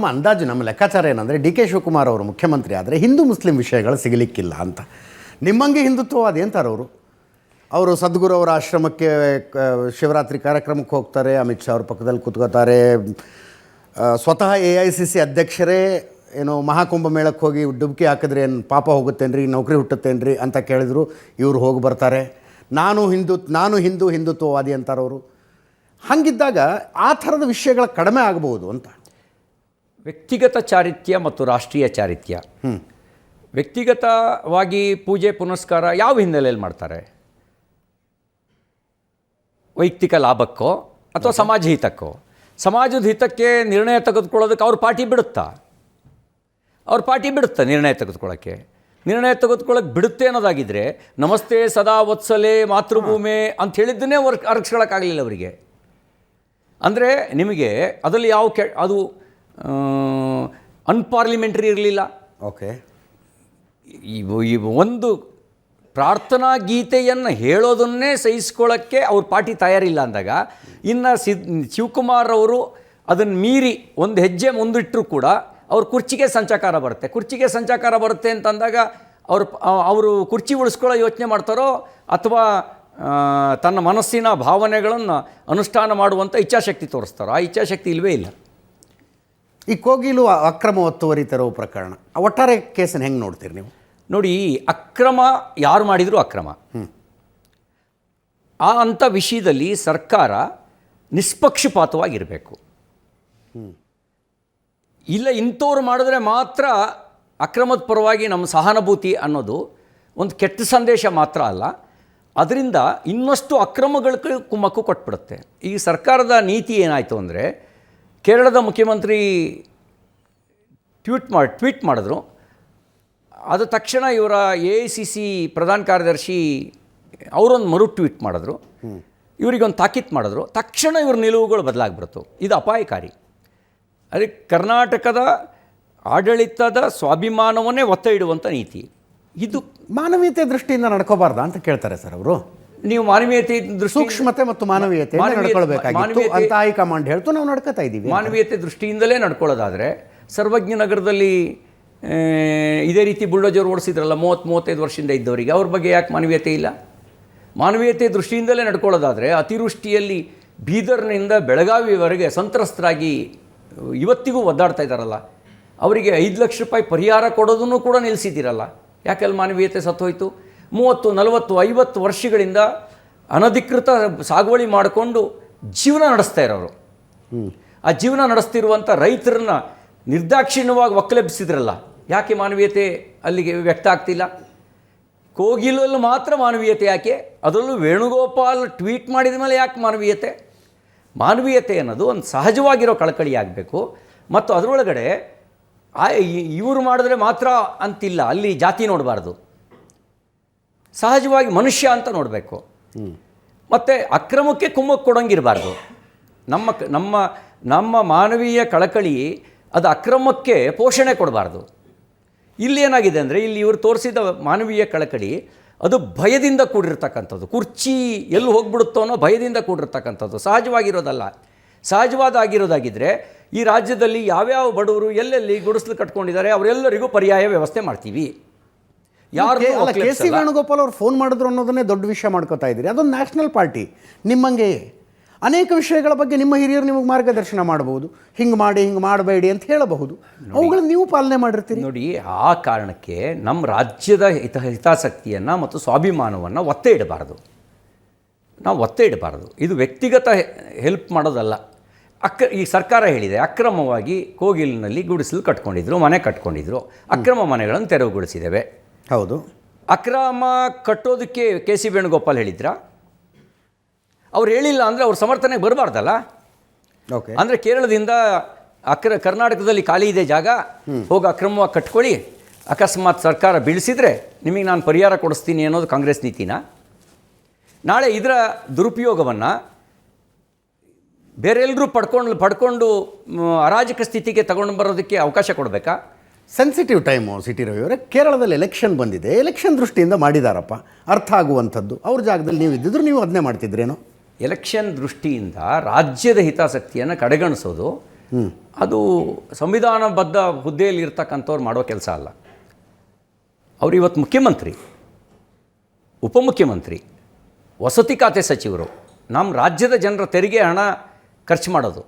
ನಮ್ಮ ಅಂದಾಜು, ನಮ್ಮ ಲೆಕ್ಕಾಚಾರ ಏನಂದರೆ ಡಿ ಕೆ ಶಿವಕುಮಾರ್ ಅವರು ಮುಖ್ಯಮಂತ್ರಿ ಆದರೆ ಹಿಂದೂ ಮುಸ್ಲಿಂ ವಿಷಯಗಳು ಸಿಗಲಿಕ್ಕಿಲ್ಲ ಅಂತ. ನಿಮ್ಮಂಗೆ ಹಿಂದುತ್ವವಾದಿ ಅಂತಾರೆ ಅವರು ಸದ್ಗುರು ಅವರ ಆಶ್ರಮಕ್ಕೆ ಶಿವರಾತ್ರಿ ಕಾರ್ಯಕ್ರಮಕ್ಕೆ ಹೋಗ್ತಾರೆ, ಅಮಿತ್ ಶಾ ಅವ್ರ ಪಕ್ಕದಲ್ಲಿ ಕೂತ್ಕೋತಾರೆ. ಸ್ವತಃ AICC ಅಧ್ಯಕ್ಷರೇ ಏನೋ ಮಹಾಕುಂಭ ಮೇಳಕ್ಕೆ ಹೋಗಿ ಡುಬ್ಕಿ ಹಾಕಿದ್ರೆ ಏನು ಪಾಪ ಹೋಗುತ್ತೇನ್ರಿ, ನೌಕರಿ ಹುಟ್ಟುತ್ತೇನ್ರಿ ಅಂತ ಕೇಳಿದ್ರು, ಇವರು ಹೋಗಿ ಬರ್ತಾರೆ. ನಾನು ಹಿಂದುತ್ವವಾದಿ ಅಂತಾರವರು. ಹಾಗಿದ್ದಾಗ ಆ ಥರದ ವಿಷಯಗಳ ಕಡಿಮೆ ಆಗಬಹುದು ಅಂತ. ವ್ಯಕ್ತಿಗತ ಚಾರಿತ್ರ್ಯ ಮತ್ತು ರಾಷ್ಟ್ರೀಯ ಚಾರಿತ್ರ್ಯ. ವ್ಯಕ್ತಿಗತವಾಗಿ ಪೂಜೆ ಪುನಸ್ಕಾರ ಯಾವ ಹಿನ್ನೆಲೆಯಲ್ಲಿ ಮಾಡ್ತಾರೆ? ವೈಯಕ್ತಿಕ ಲಾಭಕ್ಕೋ ಅಥವಾ ಸಮಾಜ ಹಿತಕ್ಕೋ? ಸಮಾಜದ ಹಿತಕ್ಕೆ ನಿರ್ಣಯ ತೆಗೆದುಕೊಳ್ಳೋದಕ್ಕೆ ಅವ್ರ ಪಾರ್ಟಿ ಬಿಡುತ್ತಾ? ನಿರ್ಣಯ ತೆಗೆದುಕೊಳ್ಳೋಕ್ಕೆ ಬಿಡುತ್ತೆ ಅನ್ನೋದಾಗಿದ್ದರೆ ನಮಸ್ತೆ ಸದಾ ವತ್ಸಲೆ ಮಾತೃಭೂಮೆ ಅಂತ ಹೇಳಿದ್ದನ್ನೇ ಅರಗಿಸ್ಕೊಳ್ಳೋಕ್ಕಾಗಲಿಲ್ಲ ಅವರಿಗೆ. ಅಂದರೆ ನಿಮಗೆ ಅದರಲ್ಲಿ ಅದು ಅನ್ಪಾರ್ಲಿಮೆಂಟ್ರಿ ಇರಲಿಲ್ಲ. ಓಕೆ, ಈ ಒಂದು ಪ್ರಾರ್ಥನಾ ಗೀತೆಯನ್ನು ಹೇಳೋದನ್ನೇ ಸಹಿಸ್ಕೊಳ್ಳೋಕ್ಕೆ ಅವ್ರ ಪಾರ್ಟಿ ತಯಾರಿಲ್ಲ ಅಂದಾಗ, ಇನ್ನು ಶಿವಕುಮಾರ್ ಅವರು ಅದನ್ನು ಮೀರಿ ಒಂದು ಹೆಜ್ಜೆ ಮುಂದಿಟ್ಟರೂ ಕೂಡ ಅವ್ರ ಕುರ್ಚಿಗೆ ಸಂಚಾಕಾರ ಬರುತ್ತೆ ಅಂತಂದಾಗ ಅವರು ಕುರ್ಚಿ ಉಳಿಸ್ಕೊಳ್ಳೋ ಯೋಚನೆ ಮಾಡ್ತಾರೋ ಅಥವಾ ತನ್ನ ಮನಸ್ಸಿನ ಭಾವನೆಗಳನ್ನು ಅನುಷ್ಠಾನ ಮಾಡುವಂಥ ಇಚ್ಛಾಶಕ್ತಿ ತೋರಿಸ್ತಾರೋ? ಆ ಇಚ್ಛಾಶಕ್ತಿ ಇಲ್ಲವೇ ಇಲ್ಲ. ಈ ಕೋಗಿಲು ಅಕ್ರಮ ಒತ್ತುವರಿ ತರೋ ಪ್ರಕರಣ, ಒಟ್ಟಾರೆ ಕೇಸನ್ನು ಹೆಂಗೆ ನೋಡ್ತೀರಿ ನೀವು? ನೋಡಿ, ಅಕ್ರಮ ಯಾರು ಮಾಡಿದರೂ ಅಕ್ರಮ. ಅಂಥ ವಿಷಯದಲ್ಲಿ ಸರ್ಕಾರ ನಿಷ್ಪಕ್ಷಪಾತವಾಗಿರಬೇಕು. ಇಲ್ಲ ಇಂಥವ್ರು ಮಾಡಿದ್ರೆ ಮಾತ್ರ ಅಕ್ರಮದ ಪರವಾಗಿ ನಮ್ಮ ಸಹಾನುಭೂತಿ ಅನ್ನೋದು ಒಂದು ಕೆಟ್ಟ ಸಂದೇಶ ಮಾತ್ರ ಅಲ್ಲ, ಅದರಿಂದ ಇನ್ನಷ್ಟು ಅಕ್ರಮಗಳಿಗೆ ಕುಮ್ಮಕ್ಕು ಕೊಟ್ಬಿಡುತ್ತೆ. ಈ ಸರ್ಕಾರದ ನೀತಿ ಏನಾಯಿತು ಅಂದರೆ, ಕೇರಳದ ಮುಖ್ಯಮಂತ್ರಿ ಟ್ವೀಟ್ ಮಾಡಿದ್ರು. ಅದು ತಕ್ಷಣ ಇವರ AICC ಪ್ರಧಾನ ಕಾರ್ಯದರ್ಶಿ ಅವರೊಂದು ಮರು ಟ್ವೀಟ್ ಮಾಡಿದ್ರು, ಇವರಿಗೊಂದು ತಾಕೀತು ಮಾಡಿದ್ರು. ತಕ್ಷಣ ಇವ್ರ ನಿಲುವುಗಳು ಬದಲಾಗ್ಬಿಡ್ತು. ಇದು ಅಪಾಯಕಾರಿ. ಅದಕ್ಕೆ ಕರ್ನಾಟಕದ ಆಡಳಿತದ ಸ್ವಾಭಿಮಾನವನ್ನೇ ಒತ್ತ ಇಡುವಂಥ ನೀತಿ ಇದು. ಮಾನವೀಯತೆ ದೃಷ್ಟಿಯಿಂದ ನಡ್ಕೋಬಾರ್ದ ಅಂತ ಕೇಳ್ತಾರೆ ಸರ್ ಅವರು. ನೀವು ಮಾನವೀಯತೆ ಸೂಕ್ಷ್ಮತೆ ಮತ್ತು ಮಾನವೀಯತೆ ನಡ್ಕೊಳ್ಬೇಕಾಗಿತ್ತು ಅಂತ ಹೈಕಮಾಂಡ್ ಹೇಳ್ತು, ನಾವು ನಡ್ಕೋತಾ ಇದ್ದೀವಿ. ಮಾನವೀಯತೆ ದೃಷ್ಟಿಯಿಂದಲೇ ನಡ್ಕೊಳ್ಳೋದಾದರೆ ಸರ್ವಜ್ಞ ನಗರದಲ್ಲಿ ಇದೇ ರೀತಿ ಬುಲ್ಡೋಜರ್ ಓಡಿಸಿದ್ರಲ್ಲ 30-35 ವರ್ಷದಿಂದ ಇದ್ದವರಿಗೆ, ಅವ್ರ ಬಗ್ಗೆ ಯಾಕೆ ಮಾನವೀಯತೆ ಇಲ್ಲ? ಮಾನವೀಯತೆ ದೃಷ್ಟಿಯಿಂದಲೇ ನಡ್ಕೊಳ್ಳೋದಾದರೆ ಅತಿವೃಷ್ಟಿಯಲ್ಲಿ ಬೀದರ್ನಿಂದ ಬೆಳಗಾವಿವರೆಗೆ ಸಂತ್ರಸ್ತರಾಗಿ ಇವತ್ತಿಗೂ ಒದ್ದಾಡ್ತಾ ಇದ್ದಾರಲ್ಲ, ಅವರಿಗೆ 5 ಲಕ್ಷ ರೂಪಾಯಿ ಪರಿಹಾರ ಕೊಡೋದನ್ನು ಕೂಡ ನಿಲ್ಲಿಸಿದ್ದೀರಲ್ಲ, ಯಾಕೆಲ್ಲ ಮಾನವೀಯತೆ ಸತ್ತೋಯ್ತು? 30, 40, 50 ವರ್ಷಗಳಿಂದ ಅನಧಿಕೃತ ಸಾಗುವಳಿ ಮಾಡಿಕೊಂಡು ಜೀವನ ನಡೆಸ್ತಾ ಇರೋರು, ಆ ಜೀವನ ನಡೆಸ್ತಿರುವಂಥ ರೈತರನ್ನ ನಿರ್ದಾಕ್ಷಿಣ್ಯವಾಗಿ ಒಕ್ಕಲೆಬ್ಬಿಸಿದ್ರಲ್ಲ, ಯಾಕೆ ಮಾನವೀಯತೆ ಅಲ್ಲಿಗೆ ವ್ಯಕ್ತ ಆಗ್ತಿಲ್ಲ? ಕೋಗಿಲಲ್ಲಿ ಮಾತ್ರ ಮಾನವೀಯತೆ ಯಾಕೆ? ಅದರಲ್ಲೂ ವೇಣುಗೋಪಾಲ್ ಟ್ವೀಟ್ ಮಾಡಿದ ಮೇಲೆ ಯಾಕೆ ಮಾನವೀಯತೆ? ಮಾನವೀಯತೆ ಅನ್ನೋದು ಒಂದು ಸಹಜವಾಗಿರೋ ಕಳಕಳಿ ಆಗಬೇಕು. ಮತ್ತು ಅದರೊಳಗಡೆ ಇವರು ಮಾಡಿದ್ರೆ ಮಾತ್ರ ಅಂತಿಲ್ಲ, ಅಲ್ಲಿ ಜಾತಿ ನೋಡಬಾರ್ದು, ಸಹಜವಾಗಿ ಮನುಷ್ಯ ಅಂತ ನೋಡಬೇಕು. ಮತ್ತು ಅಕ್ರಮಕ್ಕೆ ಕುಮ್ಮಕ್ಕು ಕೊಡೋಂಗಿರಬಾರ್ದು. ನಮ್ಮ ಮಾನವೀಯ ಕಳಕಳಿ ಅದು ಅಕ್ರಮಕ್ಕೆ ಪೋಷಣೆ ಕೊಡಬಾರ್ದು. ಇಲ್ಲಿ ಏನಾಗಿದೆ ಅಂದರೆ, ಇಲ್ಲಿ ಇವರು ತೋರಿಸಿದ ಮಾನವೀಯ ಕಳಕಳಿ ಅದು ಭಯದಿಂದ ಕೂಡಿರ್ತಕ್ಕಂಥದ್ದು. ಕುರ್ಚಿ ಎಲ್ಲಿ ಹೋಗ್ಬಿಡುತ್ತೋ ಅನ್ನೋ ಭಯದಿಂದ ಕೂಡಿರ್ತಕ್ಕಂಥದ್ದು, ಸಹಜವಾಗಿರೋದಲ್ಲ. ಸಹಜವಾಗಿರೋದಾಗಿದ್ದರೆ ಈ ರಾಜ್ಯದಲ್ಲಿ ಯಾವ್ಯಾವ ಬಡವರು ಎಲ್ಲೆಲ್ಲಿ ಗುಡಿಸಲು ಕಟ್ಕೊಂಡಿದ್ದಾರೆ ಅವರೆಲ್ಲರಿಗೂ ಪರ್ಯಾಯ ವ್ಯವಸ್ಥೆ ಮಾಡ್ತೀವಿ. KC ವೇಣುಗೋಪಾಲ್ ಅವರು ಫೋನ್ ಮಾಡಿದ್ರು ಅನ್ನೋದನ್ನೇ ದೊಡ್ಡ ವಿಷಯ ಮಾಡ್ಕೋತಾ ಇದ್ದೀರಿ. ಅದೊಂದು ನ್ಯಾಷನಲ್ ಪಾರ್ಟಿ. ನಿಮ್ಮಂಗೆ ಅನೇಕ ವಿಷಯಗಳ ಬಗ್ಗೆ ನಿಮ್ಮ ಹಿರಿಯರು ನಿಮಗೆ ಮಾರ್ಗದರ್ಶನ ಮಾಡಬಹುದು, ಹಿಂಗೆ ಮಾಡಬೇಡಿ ಅಂತ ಹೇಳಬಹುದು. ಅವುಗಳನ್ನು ನೀವು ಪಾಲನೆ ಮಾಡಿರ್ತೀರಿ. ನೋಡಿ, ಆ ಕಾರಣಕ್ಕೆ ನಮ್ಮ ರಾಜ್ಯದ ಹಿತಾಸಕ್ತಿಯನ್ನು ಮತ್ತು ಸ್ವಾಭಿಮಾನವನ್ನು ಒತ್ತೆ ಇಡಬಾರ್ದು. ಇದು ವ್ಯಕ್ತಿಗತ ಹೆಲ್ಪ್ ಮಾಡೋದಲ್ಲ. ಈ ಸರ್ಕಾರ ಹೇಳಿದೆ, ಅಕ್ರಮವಾಗಿ ಕೋಗಿಲಿನಲ್ಲಿ ಗುಡಿಸಲು ಕಟ್ಕೊಂಡಿದ್ರು, ಮನೆ ಕಟ್ಕೊಂಡಿದ್ರು, ಅಕ್ರಮ ಮನೆಗಳನ್ನು ತೆರವುಗೊಳಿಸಿದ್ದೇವೆ. ಹೌದು. ಅಕ್ರಮ ಕಟ್ಟೋದಕ್ಕೆ KC ವೇಣುಗೋಪಾಲ್ ಹೇಳಿದ್ರಾ? ಅವ್ರು ಹೇಳಿಲ್ಲ ಅಂದರೆ ಅವ್ರ ಸಮರ್ಥನೆಗೆ ಬರಬಾರ್ದಲ್ಲ. ಓಕೆ, ಅಂದರೆ ಕೇರಳದಿಂದ ಕರ್ನಾಟಕದಲ್ಲಿ ಖಾಲಿ ಇದೆ ಜಾಗ, ಹೋಗಿ ಅಕ್ರಮವಾಗಿ ಕಟ್ಕೊಳ್ಳಿ, ಅಕಸ್ಮಾತ್ ಸರ್ಕಾರ ಬೀಳಿಸಿದರೆ ನಿಮಗೆ ನಾನು ಪರಿಹಾರ ಕೊಡಿಸ್ತೀನಿ ಅನ್ನೋದು ಕಾಂಗ್ರೆಸ್ ನೀತಿನ? ನಾಳೆ ಇದರ ದುರುಪಯೋಗವನ್ನು ಬೇರೆಲ್ಲರೂ ಪಡ್ಕೊಂಡು ಅರಾಜಕ ಸ್ಥಿತಿಗೆ ತಗೊಂಡು ಬರೋದಕ್ಕೆ ಅವಕಾಶ ಕೊಡಬೇಕಾ? ಸೆನ್ಸಿಟಿವ್ ಟೈಮು ಸಿಟಿ ರವಿ ಅವರೇ. ಕೇರಳದಲ್ಲಿ ಎಲೆಕ್ಷನ್ ಬಂದಿದೆ, ಎಲೆಕ್ಷನ್ ದೃಷ್ಟಿಯಿಂದ ಮಾಡಿದಾರಪ್ಪ, ಅರ್ಥ ಆಗುವಂಥದ್ದು. ಅವ್ರ ಜಾಗದಲ್ಲಿ ನೀವು ಇದ್ದಿದ್ರು ನೀವು ಅದನ್ನೇ ಮಾಡ್ತಿದ್ರೇನೋ? ಎಲೆಕ್ಷನ್ ದೃಷ್ಟಿಯಿಂದ ರಾಜ್ಯದ ಹಿತಾಸಕ್ತಿಯನ್ನು ಕಡೆಗಣಿಸೋದು ಅದು ಸಂವಿಧಾನಬದ್ಧ ಹುದ್ದೆಯಲ್ಲಿ ಇರ್ತಕ್ಕಂಥವ್ರು ಮಾಡೋ ಕೆಲಸ ಅಲ್ಲ. ಅವರು ಇವತ್ತು ಮುಖ್ಯಮಂತ್ರಿ, ಉಪಮುಖ್ಯಮಂತ್ರಿ, ವಸತಿ ಖಾತೆ ಸಚಿವರು, ನಮ್ಮ ರಾಜ್ಯದ ಜನರ ತೆರಿಗೆ ಹಣ ಖರ್ಚು ಮಾಡೋದು,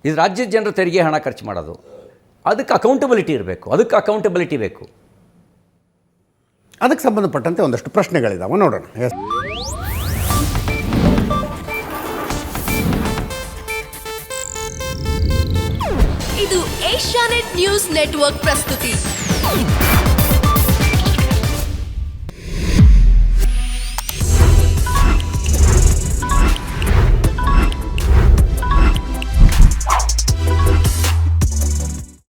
ಇದು ರಾಜ್ಯದ ಜನರ ತೆರಿಗೆ ಹಣ ಖರ್ಚು ಮಾಡೋದು, ಅದಕ್ಕೆ ಅಕೌಂಟಬಿಲಿಟಿ ಇರಬೇಕು, ಅದಕ್ಕೆ ಅಕೌಂಟಬಿಲಿಟಿ ಬೇಕು. ಅದಕ್ಕೆ ಸಂಬಂಧಪಟ್ಟಂತೆ ಒಂದಷ್ಟು ಪ್ರಶ್ನೆಗಳಿದಾವೆ, ನೋಡೋಣ. ಇದು ಏಷ್ಯಾನೆಟ್ ನ್ಯೂಸ್ ನೆಟ್ವರ್ಕ್ ಪ್ರಸ್ತುತಿ.